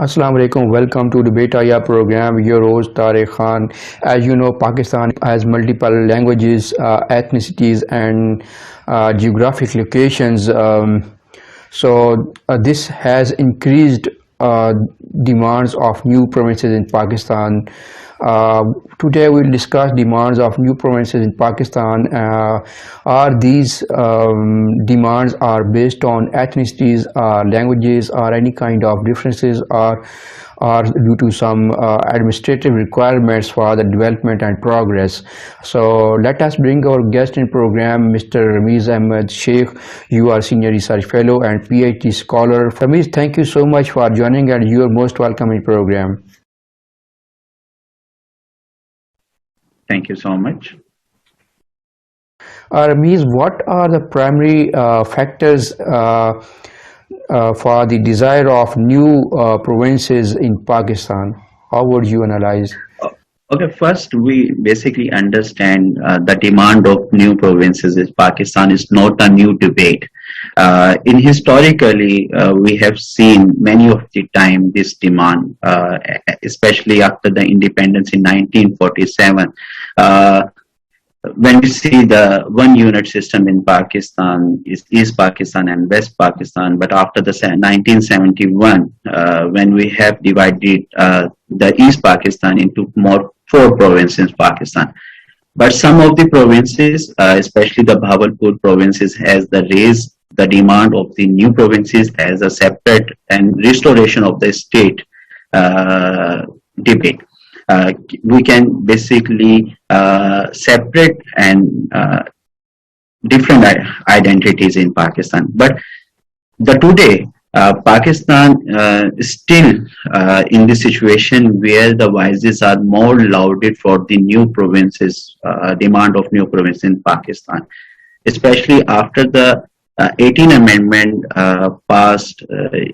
Assalamu alaikum. Welcome to the Betaya program. Your host Tariq Khan. As you know, Pakistan has multiple languages, ethnicities, and geographic locations. This has increased demands of new provinces in Pakistan. Uh, Today we'll discuss demands of new provinces in Pakistan. Are these demands are based on ethnicities, languages, or any kind of differences, or are due to some administrative requirements for the development and progress? So let us bring our guest in program, Mr. Ramiz Ahmed Sheikh. You are senior research fellow and PhD scholar. Ramiz, thank you so much for joining, and you are most welcome in program. Thank you so much. Ramiz, what are the primary factors for the desire of new provinces in Pakistan? How would you analyze? Okay, first we basically understand the demand of new provinces in Pakistan is not a new debate. In historically, we have seen many of the time this demand, especially after the independence in 1947. Uh, when we see the one unit system in Pakistan is East Pakistan and West Pakistan, but after the 1971, when we have divided the East Pakistan into more four provinces in Pakistan. But some of the provinces, especially the Bhavalpur provinces, has the raised the demand of the new provinces as a separate and restoration of the state uh, debate. We can basically separate and different identities in Pakistan. But the today, Pakistan is still in the situation where the voices are more lauded for the new provinces, demand of new provinces in Pakistan, especially after the 18 Amendment passed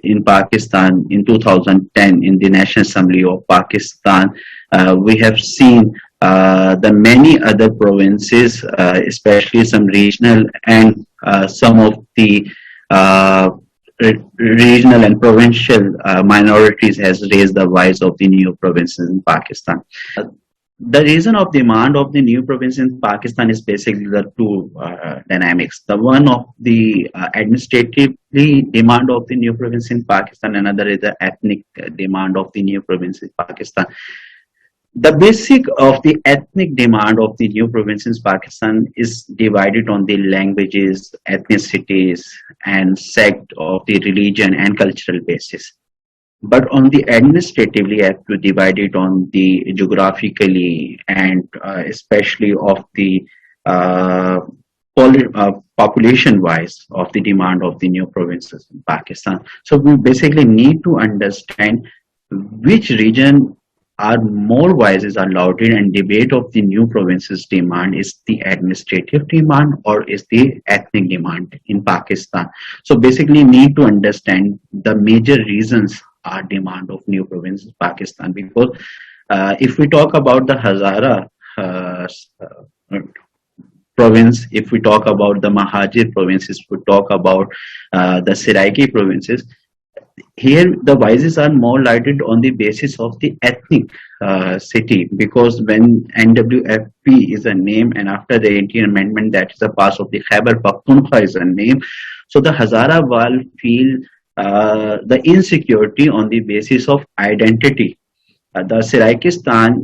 in Pakistan in 2010 in the National Assembly of Pakistan. We have seen the many other provinces, especially some regional and some of the uh, regional and provincial minorities has raised the voice of the new provinces in Pakistan. The reason of demand of the new province in Pakistan is basically the two dynamics. The one of the administratively demand of the new province in Pakistan, another is the ethnic demand of the new province in Pakistan. The basic of the ethnic demand of the new province in Pakistan is divided on the languages, ethnicities, and sect of the religion and cultural basis. But on the administratively, have to divide it on the geographically and especially of the uh, population wise of the demand of the new provinces in Pakistan. So we basically need to understand which region are more voices are lauded and debate of the new provinces demand is the administrative demand or is the ethnic demand in Pakistan. So basically need to understand the major reasons are demand of new provinces Pakistan, because if we talk about the Hazara province, if we talk about the Mahajir provinces, if we talk about the Seraiki provinces, here the voices are more lighted on the basis of the ethnic city, because when NWFP is a name and after the 18th amendment that is a part of the Khyber Pakhtunkhwa is a name, so the Hazara Wal feel the insecurity on the basis of identity. The Seraikistan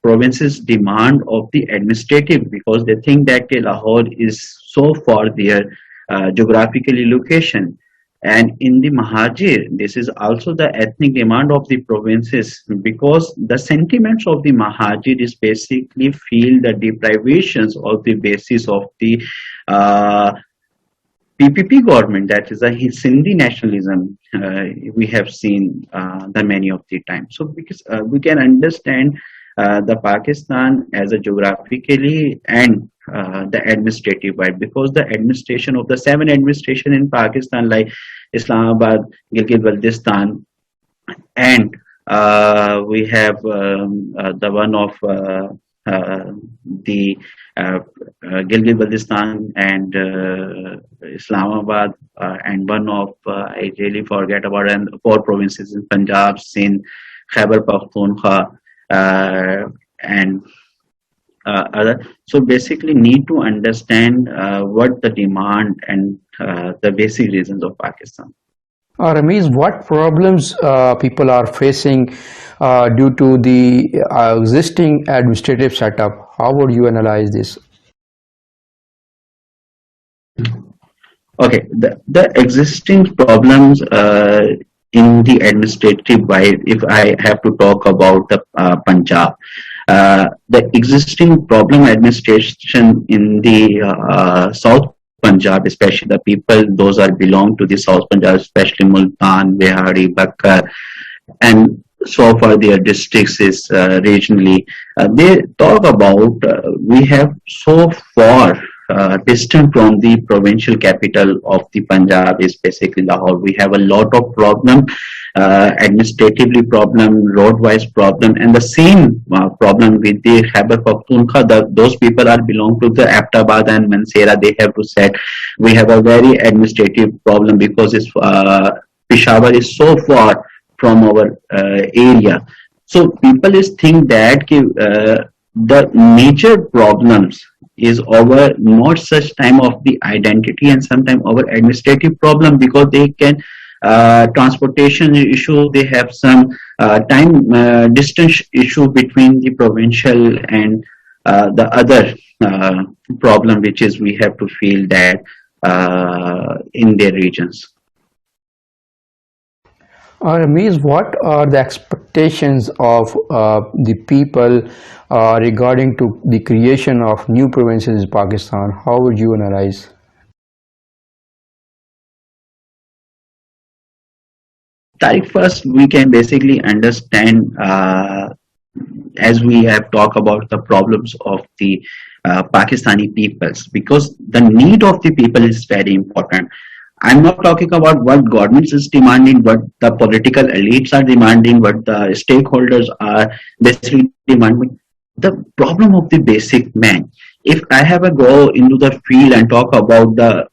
provinces demand of the administrative, because they think that Lahore is so far their geographically location. And in the Mahajir, this is also the ethnic demand of the provinces, because the sentiments of the Mahajir is basically feel the deprivations of the basis of the uh, PPP government, that is a Sindhi nationalism, we have seen the many of the time. So because we can understand the Pakistan as a geographically and the administrative wide, because the administration of the seven administration in Pakistan like Islamabad, Gilgit-Baltistan, and we have the one of uh, the Gilgit-Baltistan and Islamabad, and one of I really forget about, and four provinces in Punjab, Sindh, Khyber Pakhtunkhwa, and other. So basically, need to understand what the demand and the basic reasons of Pakistan. Ramesh, what problems people are facing due to the existing administrative setup? How would you analyze this? Okay, the existing problems in the administrative wise, if I have to talk about the Punjab, the existing problem administration in the South Punjab, especially the people, those are belong to the South Punjab, especially Multan, Bihari, Bakkar, and so far their districts is regionally. They talk about we have so far distant from the provincial capital of the Punjab is basically Lahore. We have a lot of problem, administratively problem, road-wise problem, and the same problem with the Khyber Pakhtunkhwa. Those people are belong to the Aptabad and Mansehra. They have to set. We have a very administrative problem because it's Peshawar is so far from our area. So people is think that the major problems is our not such time of the identity and sometimes our administrative problem because they can transportation issue, they have some time distance issue between the provincial and the other problem which is we have to feel that in their regions. Ramesh, what are the expectations of the people regarding to the creation of new provinces in Pakistan? How would you analyze? Tariq, first we can basically understand as we have talked about the problems of the Pakistani peoples because the need of the people is very important. I'm not talking about what governments is demanding, what the political elites are demanding, what the stakeholders are basically demanding. The problem of the basic man. If I have a go into the field and talk about the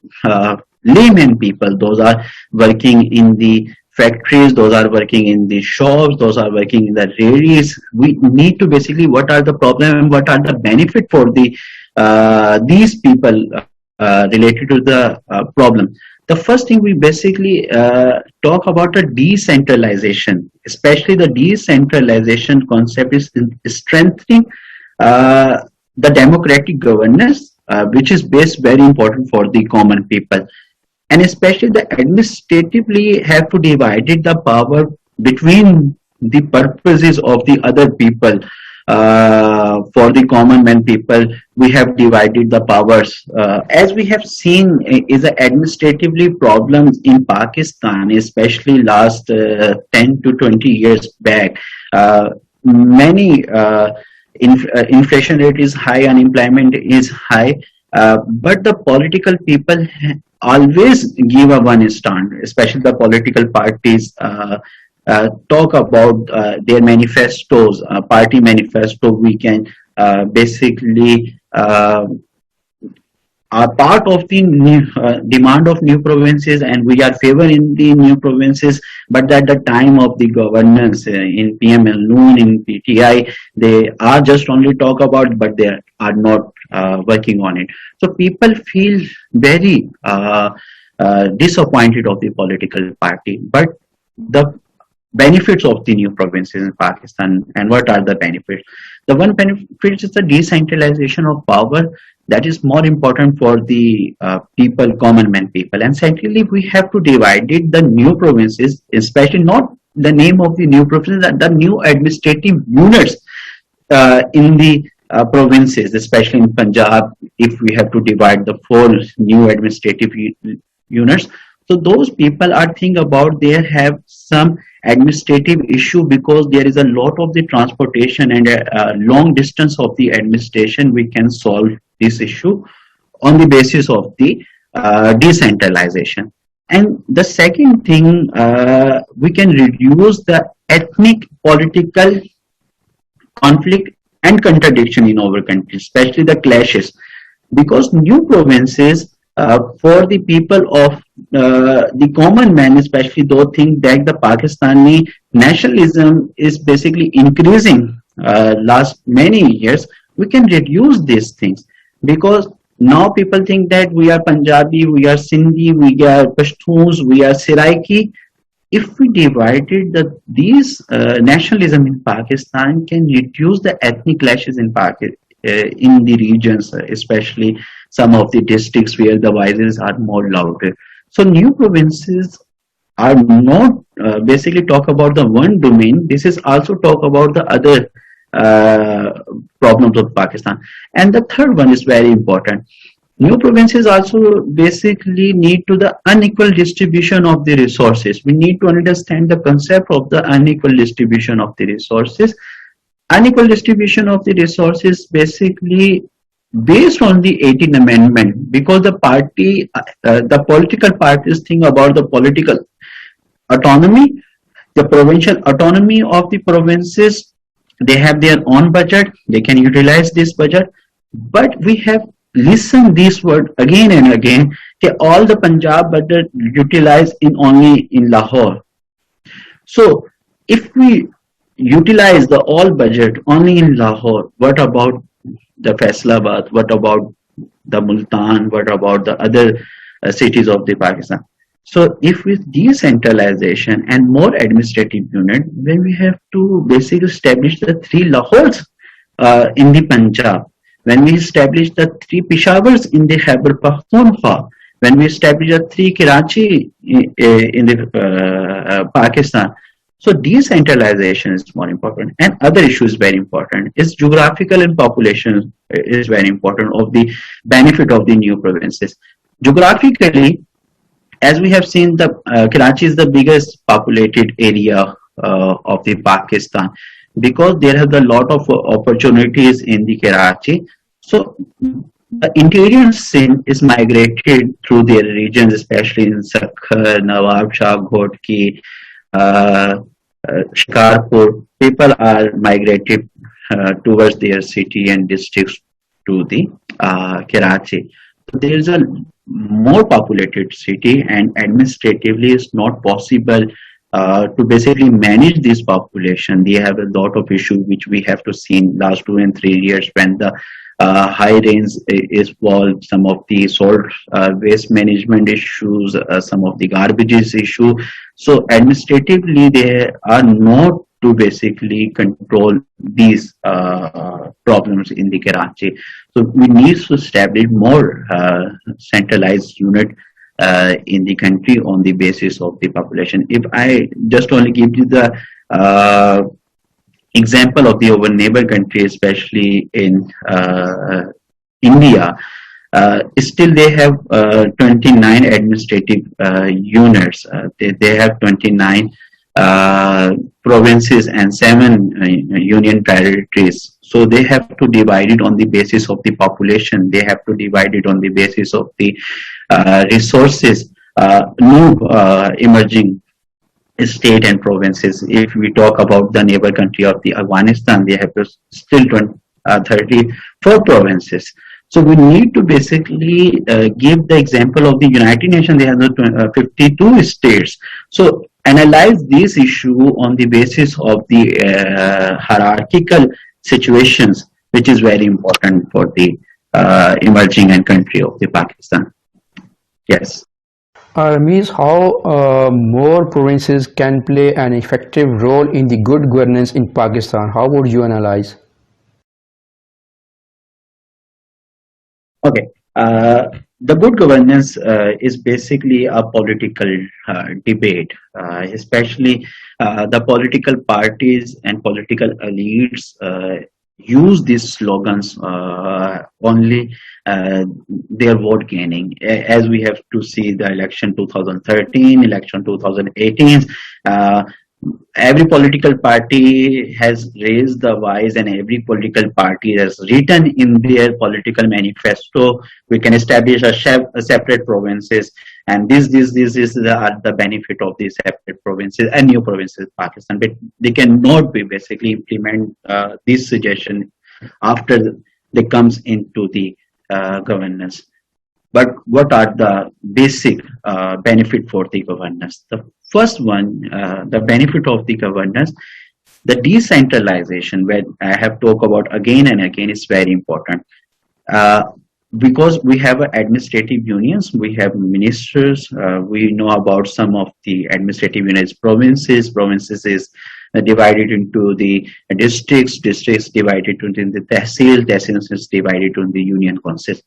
layman people, those are working in the factories, those are working in the shops, those are working in the dairies. We need to basically what are the problem and what are the benefit for the these people related to the problem. The first thing we basically talk about a decentralization, especially the decentralization concept is strengthening the democratic governance, which is based very important for the common people. And especially the administratively have to divide the power between the purposes of the other people for the common man people. We have divided the powers as we have seen is administratively problems in Pakistan, especially last 10 to 20 years back. Many inflation rate is high, unemployment is high, but the political people always give a one stand, especially the political parties talk about their manifestos, party manifesto. We can basically are part of the new, demand of new provinces and we are favor in the new provinces, but at the time of the governance in PML Noon, in PTI, they are just only talk about, but they are not working on it. So people feel very disappointed of the political party, but the benefits of the new provinces in Pakistan, and what are the benefits? The one benefit is the decentralization of power, that is more important for the people, common man people. And secondly, we have to divide it, the new provinces, especially not the name of the new provinces, the new administrative units in the provinces, especially in Punjab, if we have to divide the 4 new administrative units. So those people are thinking about they have some administrative issue because there is a lot of the transportation and long distance of the administration. We can solve this issue on the basis of the decentralization. And the second thing, we can reduce the ethnic political conflict and contradiction in our country, especially the clashes, because new provinces for the people of the common man, especially those, think that the Pakistani nationalism is basically increasing last many years. We can reduce these things because now people think that we are Punjabi, we are Sindhi, we are Pashtuns, we are Seraiki. If we divided these nationalism in Pakistan can reduce the ethnic clashes in Pakistan. In the regions, especially some of the districts where the voices are more louder. So new provinces are not basically talk about the one domain. This is also talk about the other uh, problems of Pakistan. And the third one is very important. New provinces also basically need to the unequal distribution of the resources. We need to understand the concept of the unequal distribution of the resources. Unequal distribution of the resources basically based on the 18th amendment, because the political parties think about the political autonomy, the provincial autonomy of the provinces. They have their own budget, they can utilize this budget, but we have listened this word again and again that all the Punjab budget utilized in only in Lahore. So if we utilize the all budget only in Lahore, what about the Faisalabad? What about the Multan? What about the other cities of the Pakistan? So if with decentralization and more administrative unit, then we have to basically establish the three Lahores in the Punjab. When we establish the three Peshawars in the Khyber Pakhtunkhwa, when we establish the three Karachi in the Pakistan, so decentralization is more important, and other issues very important. Is geographical and population is very important of the benefit of the new provinces. Geographically, as we have seen, the Karachi is the biggest populated area of the Pakistan because there are a lot of opportunities in the Karachi. So the interior Sindh is migrated through their regions, especially in Sakhar, Nawab Shah, Ghotki, uh, Shikarpur. People are migrated towards their city and districts to the Karachi. So there is a more populated city, and administratively it's not possible to basically manage this population. They have a lot of issues which we have to see in last 2 and 3 years when the high rains is involved, some of the salt waste management issues, some of the garbages issue. So administratively they are not to basically control these problems in the Karachi. So we need to establish more centralized unit in the country on the basis of the population. If I just only give you the example of the our neighbor country, especially in India, still they have 29 administrative units. They have 29 provinces and 7 union territories. So they have to divide it on the basis of the population. They have to divide it on the basis of the resources. New emerging state and provinces. If we talk about the neighbor country of the Afghanistan, they have still 34 provinces. So we need to basically give the example of the United Nations. They have the 52 states. So analyze this issue on the basis of the hierarchical situations, which is very important for the emerging and country of the Pakistan. Yes. Means how more provinces can play an effective role in the good governance in Pakistan. How would you analyze? Okay. The good governance is basically a political debate, especially the political parties and political elites use these slogans only their vote gaining. As we have to see the election 2013, election 2018, every political party has raised the voice, and every political party has written in their political manifesto we can establish a separate provinces, and this are the benefit of these separate provinces and new provinces in Pakistan, but they cannot be basically implement this suggestion after they comes into the governance. But what are the basic benefit for the governance? The first one, the benefit of the governance, the decentralization, where I have talked about again and again, is very important. Uh, because we have administrative unions, we have ministers, we know about some of the administrative units, provinces is divided into the districts divided into the tehsils is divided into the union councils.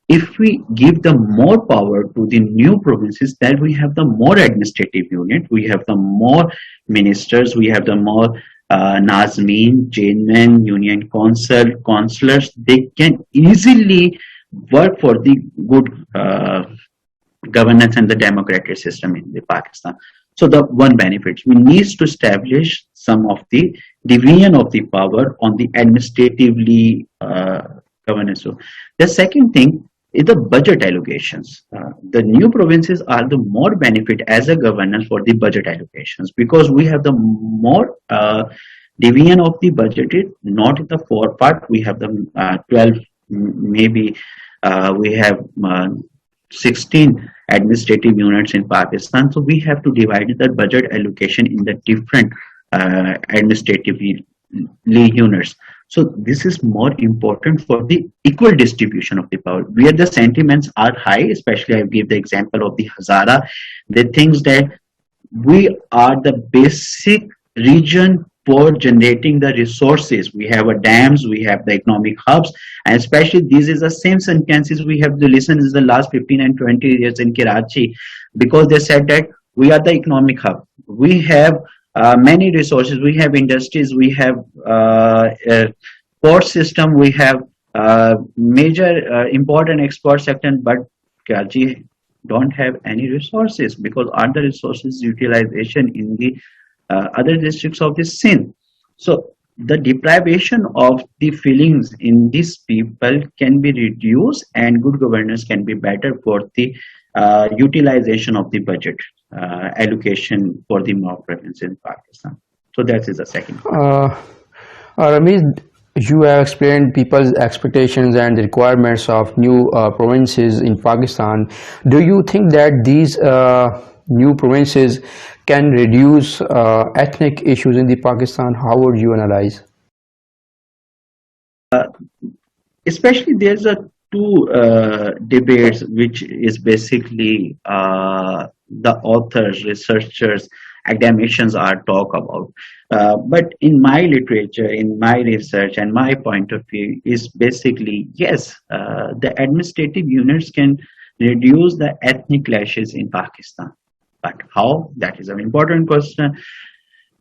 If we give the more power to the new provinces, then we have the more administrative unit, we have the more ministers, we have the more Nazmeen, chairman, union council, councillors. They can easily work for the good governance and the democratic system in the Pakistan. So the one benefit, we need to establish some of the division of the power on the administratively governance. So the second thing is the budget allocations. The new provinces are the more benefit as a governance for the budget allocations, because we have the more division of the budget, not in the four part. We have the 12, maybe we have 16 administrative units in Pakistan. So we have to divide the budget allocation in the different administrative units. So this is more important for the equal distribution of the power. Where the sentiments are high, especially I give the example of the Hazara, they think that we are the basic region for generating the resources. We have a dams, we have the economic hubs, and especially this is the same sentences we have to listen in the last 15 and 20 years in Karachi, because they said that we are the economic hub. We have many resources, we have industries, we have port system, we have major important export sector, but Karachi don't have any resources, because all the resources utilization in the other districts of the Sindh. So the deprivation of the feelings in these people can be reduced, and good governance can be better for the utilization of the budget allocation for the more provinces in Pakistan. So that is the second part. Ramesh, you have explained people's expectations and the requirements of new provinces in Pakistan. Do you think that these new provinces can reduce ethnic issues in the Pakistan? How would you analyze? Especially there's a two debates, which is basically the authors, researchers, academicians are talk about. But in my literature, in my research and my point of view is basically, yes, the administrative units can reduce the ethnic clashes in Pakistan. But how? That is an important question,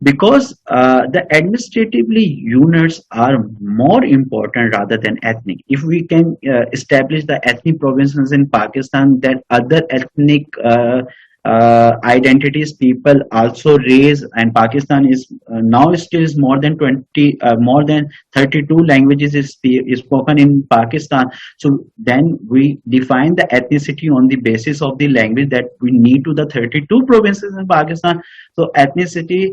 because the administratively units are more important rather than ethnic. If we can establish the ethnic provinces in Pakistan, then other ethnic identities people also raise, and Pakistan is now still is more than 20 more than 32 languages is spoken in Pakistan. So then we define the ethnicity on the basis of the language that we need to the 32 provinces in Pakistan. So ethnicity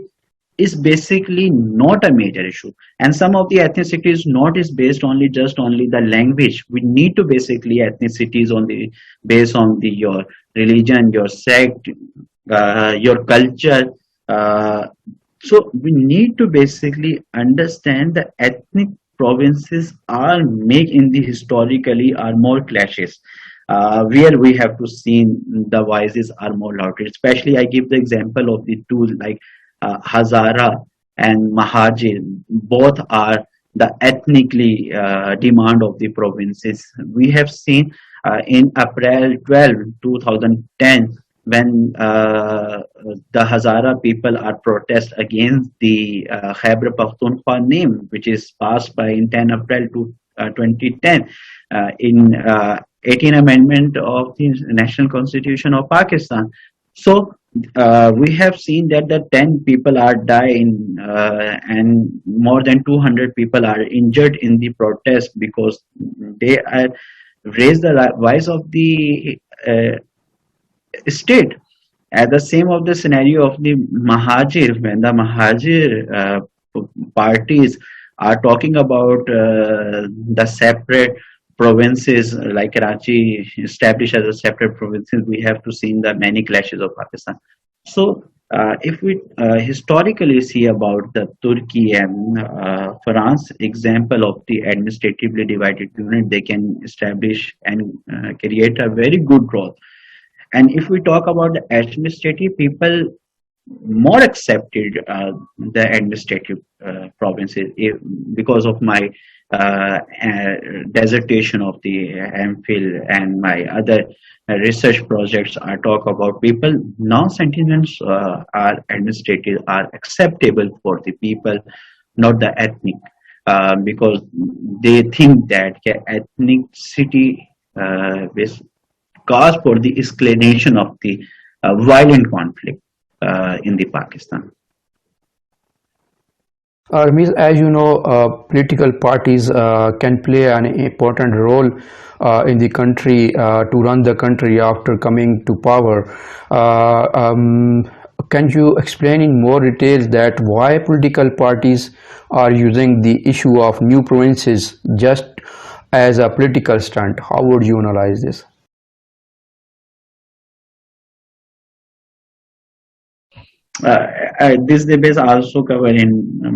is basically not a major issue, and some of the ethnicity is not is based only just only the language. We need to basically ethnicities on the based on the your religion, your sect, your culture. So we need to basically understand the ethnic provinces are make in the historically are more clashes, where we have to see the voices are more louder. Especially I give the example of the two, like Hazara and Mahajir, both are the ethnically demand of the provinces. We have seen in April 12, 2010, when the Hazara people are protest against the Khyber Pakhtunkhwa name, which is passed by in 10 April 2010 in 18th Amendment of the National Constitution of Pakistan. So we have seen that the 10 people are dying and more than 200 people are injured in the protest, because they are raised the voice of the state. At the same of the scenario of the Mahajir, when the Mahajir parties are talking about the separate provinces like Karachi established as a separate provinces, we have to see in the many clashes of Pakistan. So if we historically see about the Turkey and France example of the administratively divided unit, they can establish and create a very good growth. And if we talk about the administrative, people more accepted the administrative provinces because of my dissertation of the MPhil and my other research projects. I talk about people now sentiments are administrative are acceptable for the people, not the ethnic, because they think that ethnicity is cause for the escalation of the violent conflict in the Pakistan. Ramesh, as you know, political parties can play an important role in the country to run the country after coming to power. Can you explain in more details that why political parties are using the issue of new provinces just as a political stunt? How would you analyze this? This debate also covered in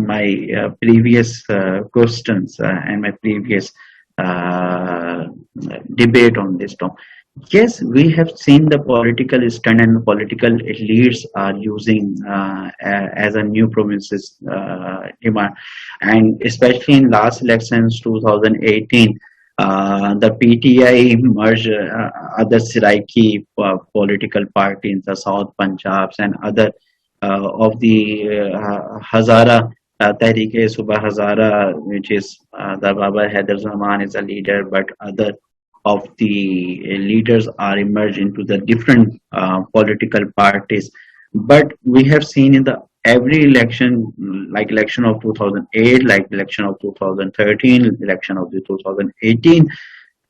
my previous questions and my previous uh, debate on this topic. Yes, we have seen the political stand and political elites are using as a new provinces demand, and especially in last elections 2018, the PTI merged other Siraiki political parties in the South Punjabs and other of the Hazara Tehreek-e-Subah Hazara, which is the Baba Haider Zaman is a leader, but other of the leaders are emerged into the different political parties. But we have seen in the every election, like election of 2008, like election of 2013, election of the 2018,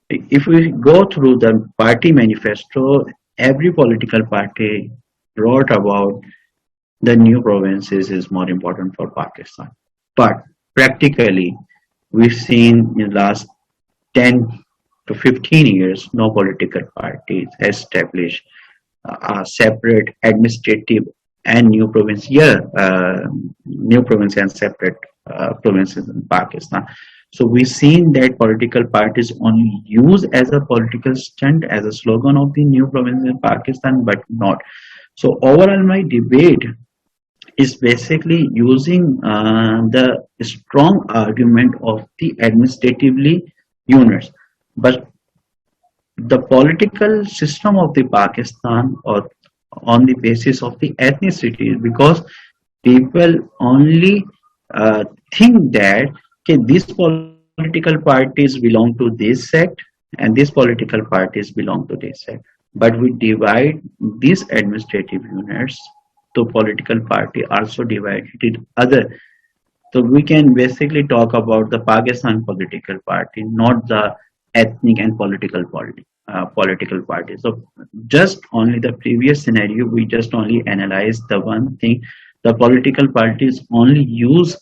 if we go through the party manifesto, every political party wrote about the new provinces is more important for Pakistan. But practically, we've seen in the last 10 to 15 years, no political party has established a separate administrative and new province. Yeah, new province and separate provinces in Pakistan. So we've seen that political parties only use as a political stunt, as a slogan of the new province in Pakistan, but not. So overall, my debate is basically using the strong argument of the administratively units, but the political system of the Pakistan or on the basis of the ethnicity, because people only think that okay, these political parties belong to this sect and these political parties belong to this sect, but we divide these administrative units to political party also divided in other. So we can basically talk about the Pakistan political party, not the ethnic and political party. So just only the previous scenario, we just only analyze the one thing. The political parties only use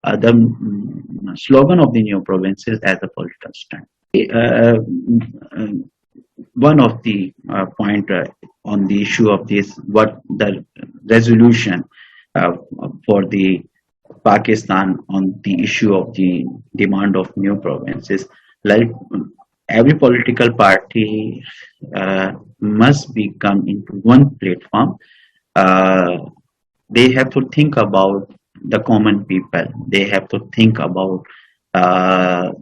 the slogan of the new provinces as a political stand. Uh, One of the point on the issue of this, what the resolution uh, for the Pakistan on the issue of the demand of new provinces, like every political party must become into one platform. Uh, they have to think about the common people. They have to think about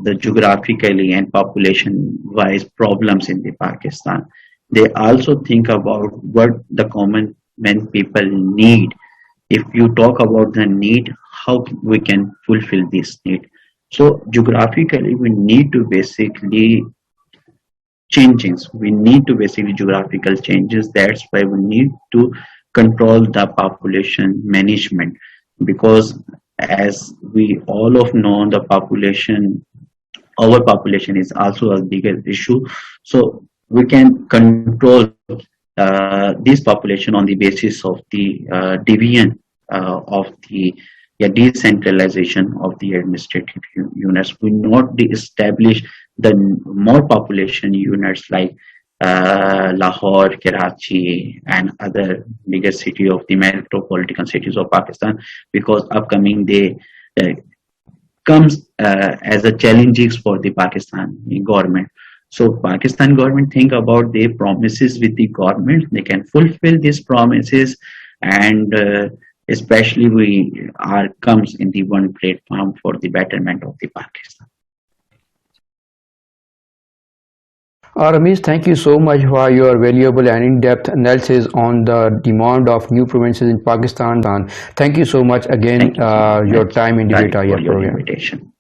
the geographically and population wise problems in the Pakistan. They also think about what the common men people need. If you talk about the need, how we can fulfill this need. So geographically, we need to basically changes. We need to basically geographical changes. That's why we need to control the population management, because as we all of know, the population, overpopulation is also a bigger issue. So we can control this population on the basis of the division of the decentralization of the administrative units. We not establish the more population units like Lahore, Karachi, and other bigger city of the metropolitan cities of Pakistan, because upcoming they uh, comes as a challenges for the Pakistani government. So Pakistan government think about their promises with the government. They can fulfill these promises, and especially we are comes in the one platform for the betterment of the Pakistan. Ramesh, thank you so much for your valuable and in-depth analysis on the demand of new provinces in Pakistan. And thank you so much again, Thank you so your much, time in Tariq, Debate for Aya your program. invitation.